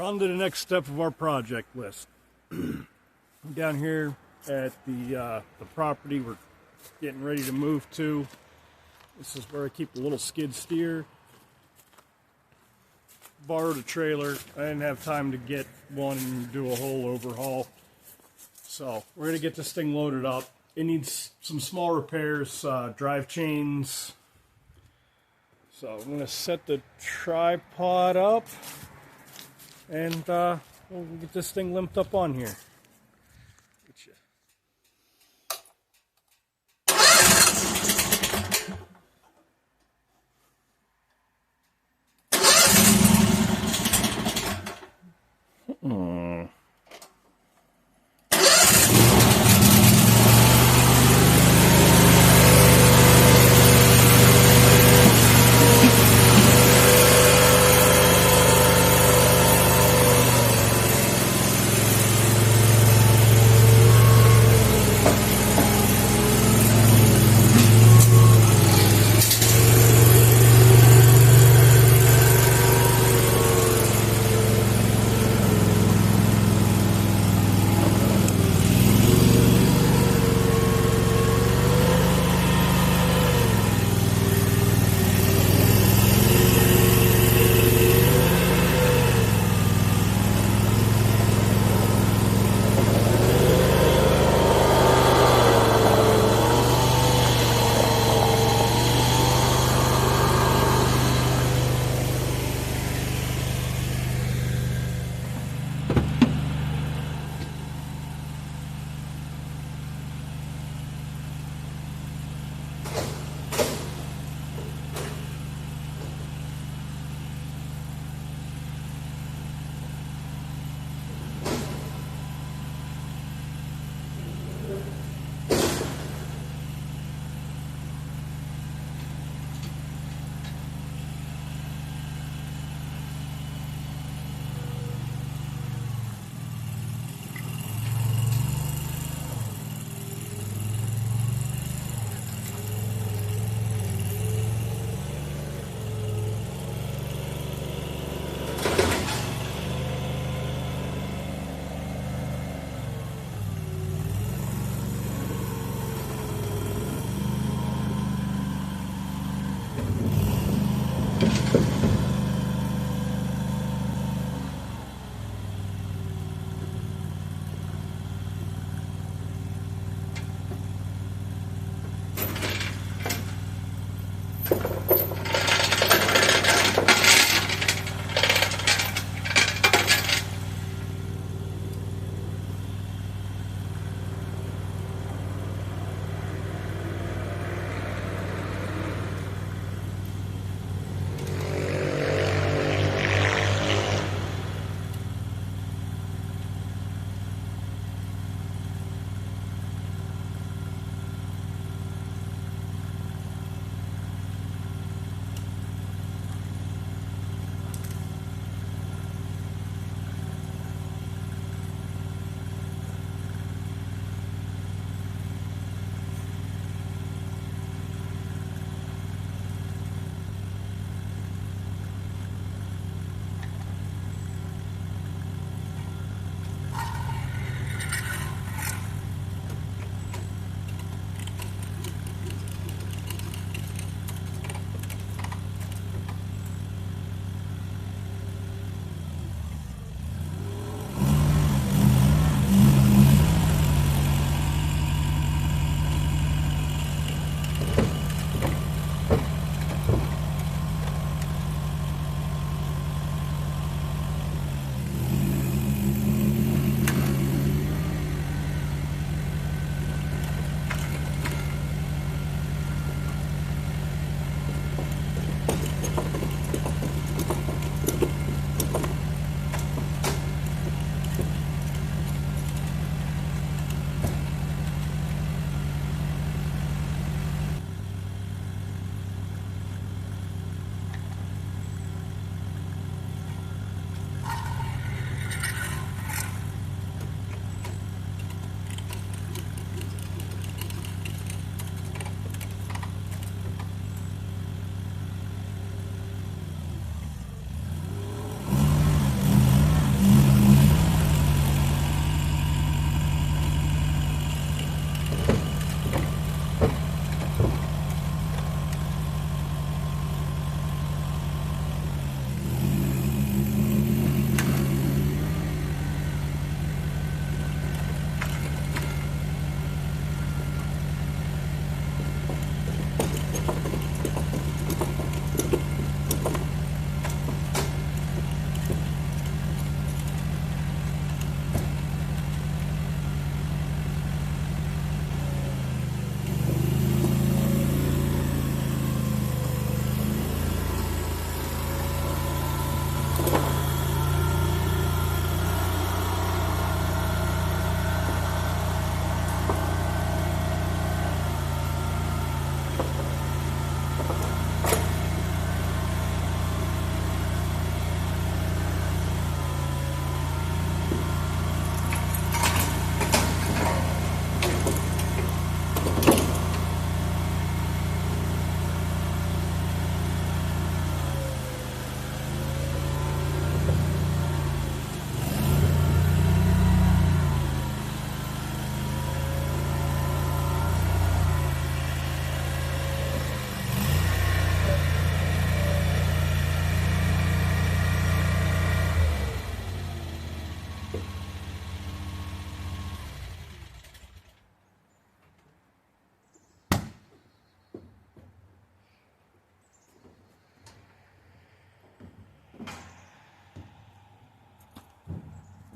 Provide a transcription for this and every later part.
on to the next step of our project list. Down here at the property we're getting ready to move to. This is where I keep the little skid steer. Borrowed a trailer. I didn't have time to get one and do a whole overhaul. So we're going to get this thing loaded up. It needs some small repairs, drive chains. So I'm going to set the tripod up and we'll get this thing limped up on here.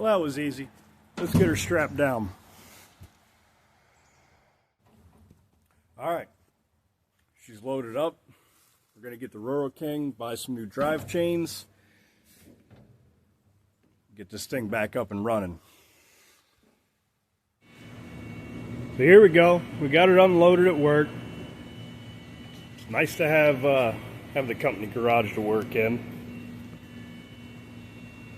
Well, that was easy. Let's get her strapped down. All right. She's loaded up. We're going to get the Roro King, buy some new drive chains, get this thing back up and running. So here we go. We got it unloaded at work. It's nice to have the company garage to work in.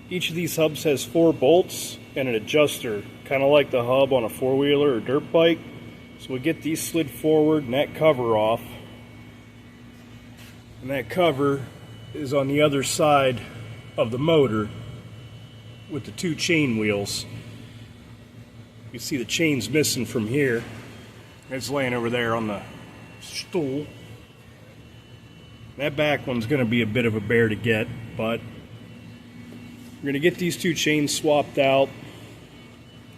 Each of these hubs has 4 bolts and an adjuster, kind of like the hub on a 4-wheeler or dirt bike. So we get these slid forward and that cover off. And that cover is on the other side of the motor with the 2 chain wheels. You see the chain's missing from here. It's laying over there on the stool. That back one's going to be a bit of a bear to get, but we're going to get these 2 chains swapped out.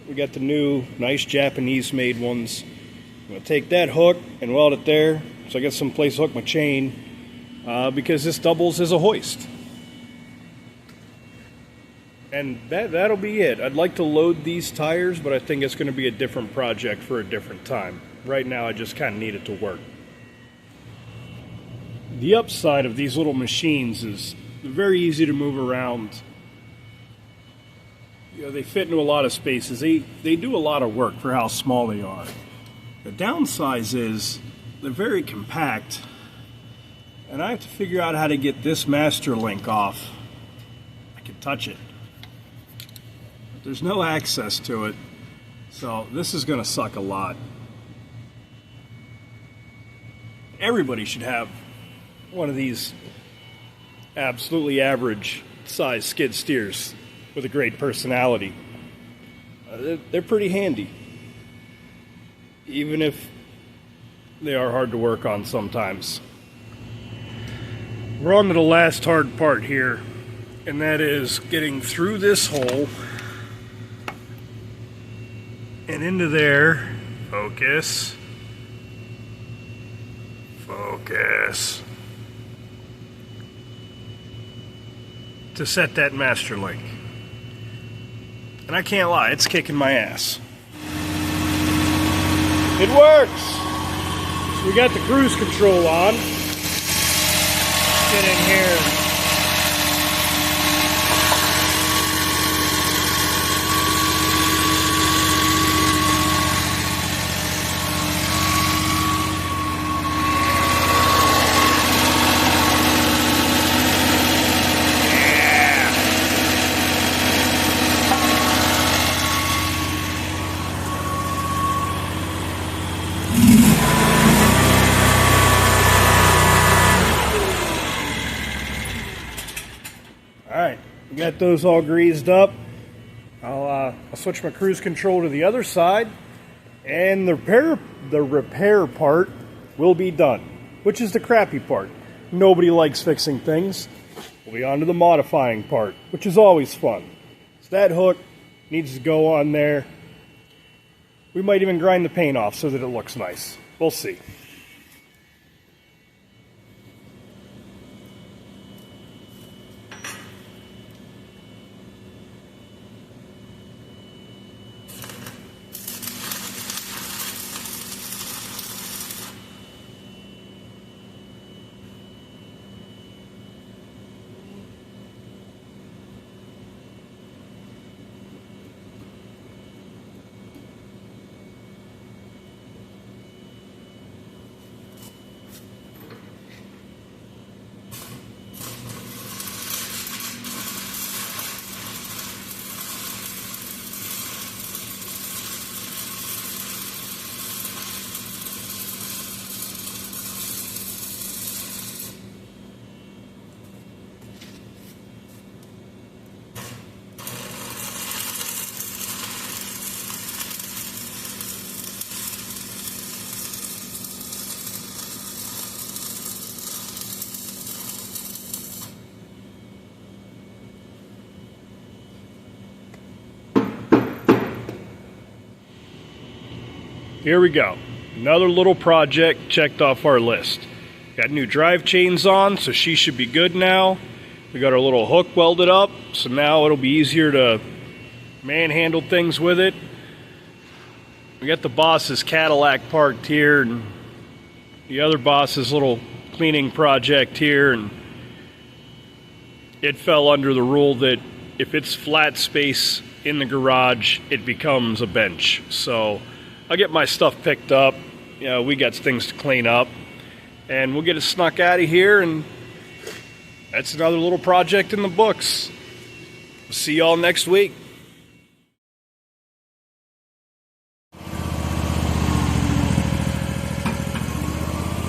We got the new, nice Japanese-made ones. I'm going to take that hook and weld it there, so I got some place to hook my chain, because this doubles as a hoist. And that'll be it. I'd like to load these tires, but I think it's going to be a different project for a different time. Right now, I just kind of need it to work. The upside of these little machines is they're very easy to move around. You know, they fit into a lot of spaces. They do a lot of work for how small they are. The downside is they're very compact, and I have to figure out how to get this master link off. I can touch it. There's no access to it, so this is going to suck a lot. Everybody should have one of these absolutely average size skid steers with a great personality. They're pretty handy, even if they are hard to work on sometimes. We're on to the last hard part here, and that is getting through this hole and into there. Focus. Focus. To set that master link. And I can't lie, it's kicking my ass. It works! So we got the cruise control on. Get in here. Got those all greased up. I'll switch my cruise control to the other side, and the repair part will be done, which is the crappy part. Nobody likes fixing things. We'll be on to the modifying part, which is always fun. So that hook needs to go on there. We might even grind the paint off so that it looks nice. We'll see. Here we go. Another little project checked off our list. Got new drive chains on, so she should be good now. We got our little hook welded up, so now it'll be easier to manhandled things with it. We got the boss's Cadillac parked here, and the other boss's little cleaning project here, and it fell under the rule that if it's flat space in the garage, it becomes a bench. So I'll get my stuff picked up. You know, we got things to clean up, and we'll get it snuck out of here, and that's another little project in the books. See y'all next week.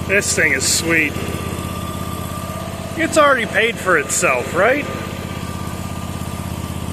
This thing is sweet. It's already paid for itself, right?